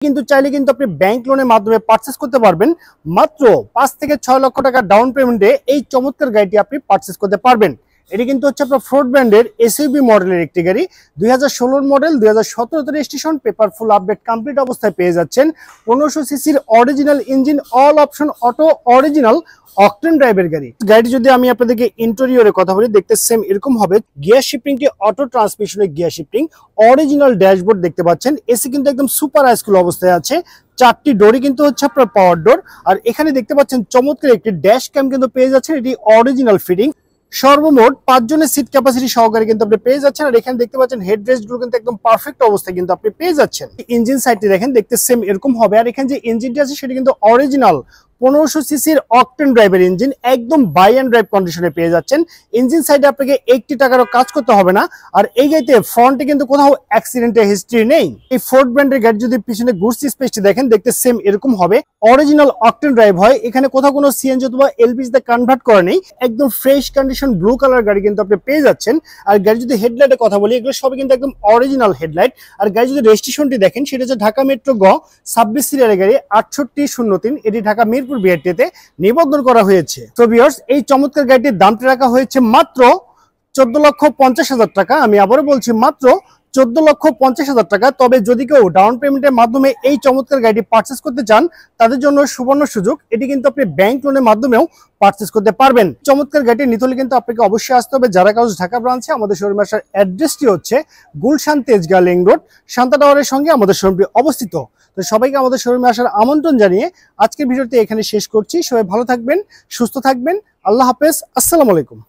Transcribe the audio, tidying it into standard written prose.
কিন্তু চাইলে কিন্তু আপনি ব্যাংক লোনের মাধ্যমে পারচেজ করতে পারবেন। মাত্র 5 থেকে 6 লক্ষ টাকা ডাউন পেমেন্টে এই চমৎকার গাড়িটি আপনি পারচেজ করতে পারবেন। এটি কিন্তু হচ্ছে আপনার ফোর্ড ব্র্যান্ডের এসইউভি মডেলের একটি গাড়ি। 2016 model, 2017 registration, paper full update complete অবস্থায় পেয়ে যাচ্ছেন। 1500 সিসির original engine, all option auto, original octane ড্রাইভের গাড়ি। গাড়িটি যদি আমি আপনাদেরকে ইন্টেরিয়রে কথা বলি, দেখতে সেম এরকম হবে। গিয়ার শিফটিংটি অটো ট্রান্সমিশনের গিয়ার শিফটিং, অরিজিনাল ড্যাশবোর্ড দেখতে পাচ্ছেন। এসি কিন্তু একদম সুপার হাইস্কুল অবস্থায় আছে। 4টি ডোরই কিন্তু হচ্ছে আপনার পাওয়ার ডোর। আর এখানে দেখতে পাচ্ছেন চমৎকার একটি ড্যাশ ক্যাম কিন্তু পেয়ে যাচ্ছেন, এটি অরিজিনাল ফিটিং। সর্বমোট 5 জনের সিট ক্যাপাসিটি সহকারে কিন্তু আপনি পেয়ে যাচ্ছেন। আর এখানে দেখতে পাচ্ছেন হেড রেস্ট গুলো কিন্তু একদম পারফেক্ট অবস্থায় কিন্তু আপনি পেয়ে যাচ্ছেন। ইঞ্জিন সাইডটি দেখেন, দেখতে সেম এরকম হবে। আর এখানে যে ইঞ্জিনটি আছে সেটা কিন্তু অরিজিনাল 1500 সিসির অকটেন ড্রাইভের ইঞ্জিন, একদম বাই অ্যান্ড ড্রাইভ কন্ডিশনে পেয়ে যাচ্ছেন। ইঞ্জিন সাইডে আপনাকে 80 টাকারও কাজ করতে হবে না। আর এই গাড়িতে ফ্রন্টে কিন্তু কোথাও অ্যাক্সিডেন্টের হিস্ট্রি নেই। এই ফোর্ড ব্র্যান্ডের গাড়ি যদি পিছনে গুডস স্পেসটি দেখেন, দেখতে সেম এরকম হবে। অরিজিনাল অকটেন ড্রাইভ হয়, এখানে কোথাও কোনো সিএনজি অথবা এলপিজি তে কনভার্ট করা নেই। একদম ফ্রেশ কন্ডিশন ব্লু কালার গাড়ি কিন্তু আপনি পেয়ে যাচ্ছেন। আর গাড়ি যদি হেডলাইটের কথা বলি, এগুলো সবই কিন্তু একদম অরিজিনাল হেডলাইট। আর গাড়ি যদি রেজিস্ট্রেশনটি দেখেন, সেটা হচ্ছে ঢাকা মেট্রো গ 26 সিরিয়ালের গাড়ি 6803। এটি ঢাকা মিরপুর বিআরটিতে নিবন্ধন করা হয়েছে। তো ভিউয়ার্স, এই চমৎকার গাড়িটির দামটি রাখা হয়েছে মাত্র 14,50,000 টাকা। আমি আবারও বলছি, মাত্র 14,50,000 টাকা। তবে যদি কেউ ডাউন পেমেন্টের মাধ্যমে এই চমৎকার গাড়িটি পারচেস করতে চান, তাদের জন্য সুবর্ণ সুযোগ। এটি কিন্তু আপনি ব্যাংক লোনের মাধ্যমেও পারচেস করতে পারবেন। চমৎকার গাড়িটি নিতে হলে কিন্তু আপনাকে অবশ্যই আসতে হবে জারা কাউস ঢাকা ব্রাঞ্চে। আমাদের শোরুমে আসার অ্যাড্রেসটি হচ্ছে গুলশান তেজগাঁ লিংক রোড, শান্তা টাওয়ারের সঙ্গে আমাদের শোরুমটি অবস্থিত। তো সবাইকে আমাদের শোরুমে আসার আমন্ত্রণ জানিয়ে আজকের ভিডিওটি এখানে শেষ করছি। সবাই ভালো থাকবেন, সুস্থ থাকবেন। আল্লাহ হাফেজ, আসসালামু আলাইকুম।